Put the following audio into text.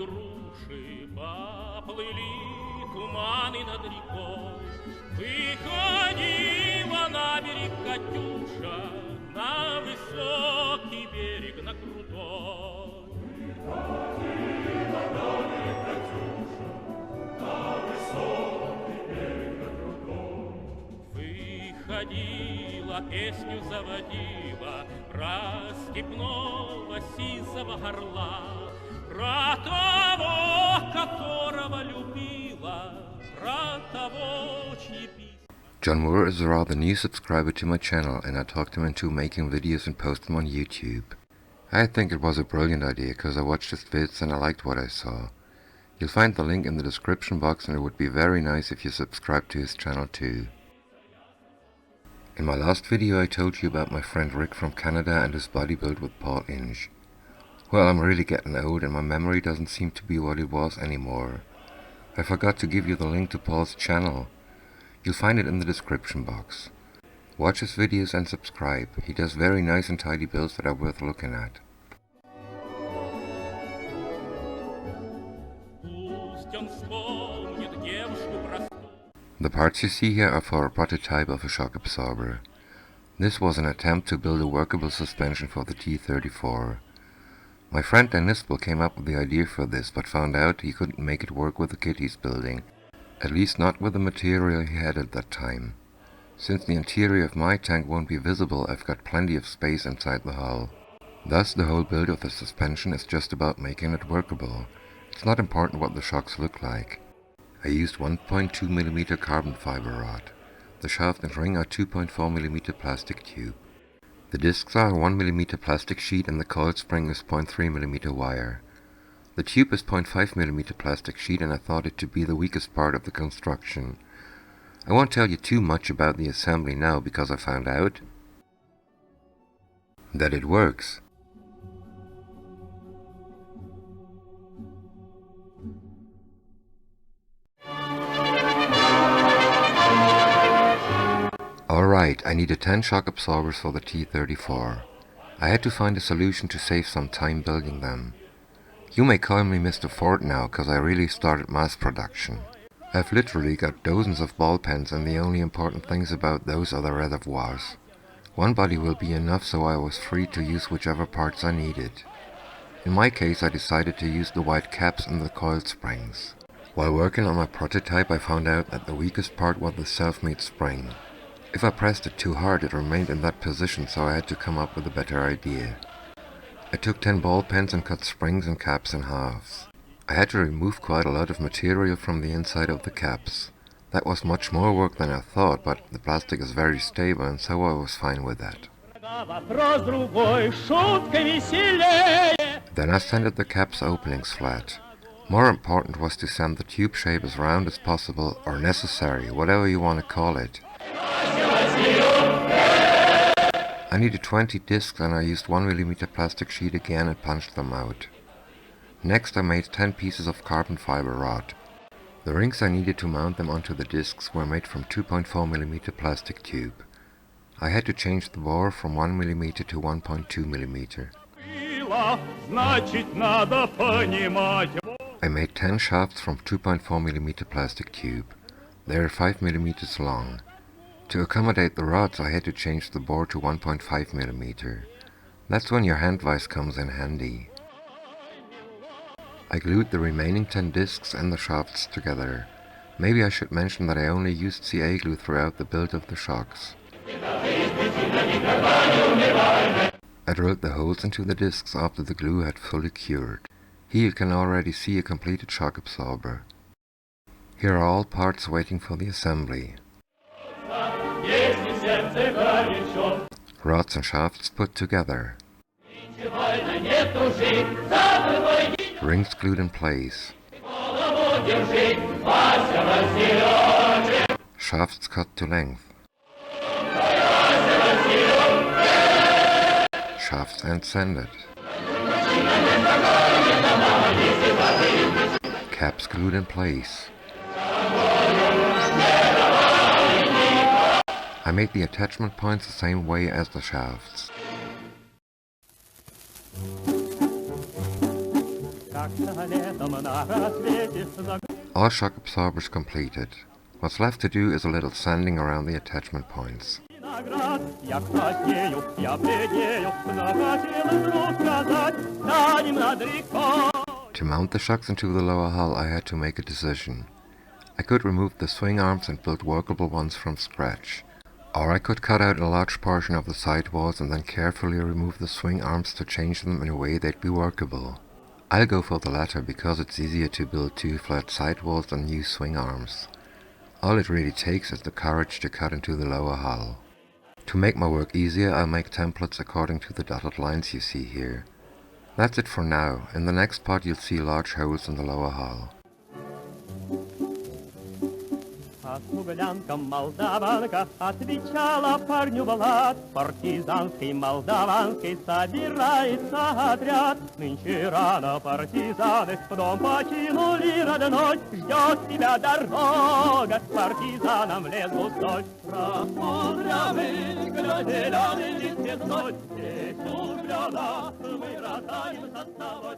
груши, поплыли туманы над рекой. Выходила на берег Катюша, на высокий берег, на крутой. Выходила на берег Катюша, на высокий берег, на крутой. Выходила, песню заводила про степного сизого орла, про того, которого любила, про того, чьи письма. John Moore is a rather new subscriber to my channel, and I talked him into making videos and post them on YouTube. I think it was a brilliant idea because I watched his vids and I liked what I saw. You'll find the link in the description box, and it would be very nice if you subscribe to his channel too. In my last video I told you about my friend Rick from Canada and his body build with Paul Inge. Well, I'm really getting old and my memory doesn't seem to be what it was anymore. I forgot to give you the link to Paul's channel. You'll find it in the description box. Watch his videos and subscribe. He does very nice and tidy builds that are worth looking at. The parts you see here are for a prototype of a shock absorber. This was an attempt to build a workable suspension for the T-34. My friend Dennis came up with the idea for this, but found out he couldn't make it work with the kit he's building, at least not with the material he had at that time. Since the interior of my tank won't be visible, I've got plenty of space inside the hull. Thus the whole build of the suspension is just about making it workable. It's not important what the shocks look like. I used 1.2mm carbon fiber rod. The shaft and ring are 2.4mm plastic tube. The discs are a 1mm plastic sheet and the coil spring is 0.3mm wire. The tube is 0.5mm plastic sheet, and I thought it to be the weakest part of the construction. I won't tell you too much about the assembly now because I found out that it works. Alright, I needed 10 shock absorbers for the T-34. I had to find a solution to save some time building them. You may call me Mr. Ford now, cause I really started mass production. I've literally got dozens of ball pens, and the only important things about those are the reservoirs. One body will be enough, so I was free to use whichever parts I needed. In my case I decided to use the white caps and the coil springs. While working on my prototype I found out that the weakest part was the self-made spring. If I pressed it too hard it remained in that position, so I had to come up with a better idea. I took 10 ball pens and cut springs and caps in halves. I had to remove quite a lot of material from the inside of the caps. That was much more work than I thought, but the plastic is very stable and so I was fine with that. Then I sanded the caps openings flat. More important was to sand the tube shape as round as possible, or necessary, whatever you want to call it. I needed 20 discs and I used 1mm plastic sheet again and punched them out. Next I made 10 pieces of carbon fiber rod. The rings I needed to mount them onto the discs were made from 2.4mm plastic tube. I had to change the bore from 1mm to 1.2mm. I made 10 shafts from 2.4mm plastic tube. They are 5mm long. To accommodate the rods I had to change the bore to 1.5mm. That's when your hand vise comes in handy. I glued the remaining 10 discs and the shafts together. Maybe I should mention that I only used CA glue throughout the build of the shocks. I drilled the holes into the discs after the glue had fully cured. Here you can already see a completed shock absorber. Here are all parts waiting for the assembly. Rods and shafts put together. Rings glued in place. Shafts cut to length. Shafts end sanded. Caps glued in place. I made the attachment points the same way as the shafts. Как All shock absorbers completed. What's left to do is a little sanding around the attachment points. To mount the shocks into the lower hull, I had to make a decision. I could remove the swing arms and build workable ones from scratch. Or I could cut out a large portion of the sidewalls and then carefully remove the swing arms to change them in a way they'd be workable. I'll go for the latter because it's easier to build two flat sidewalls than use swing arms. All it really takes is the courage to cut into the lower hull. To make my work easier, I'll make templates according to the dotted lines you see here. That's it for now. In the next part you'll see large holes in the lower hull. Смуглянка молдаванка отвечала парню Влад. Партизанский молдаванский собирается отряд. Нынче рано партизаны в дом покинули родной. Ждет тебя дорога, партизанам в лес густой. Рассмотрявый, зеленый лист лесной. Здесь угляда мы ротаемся с тобой.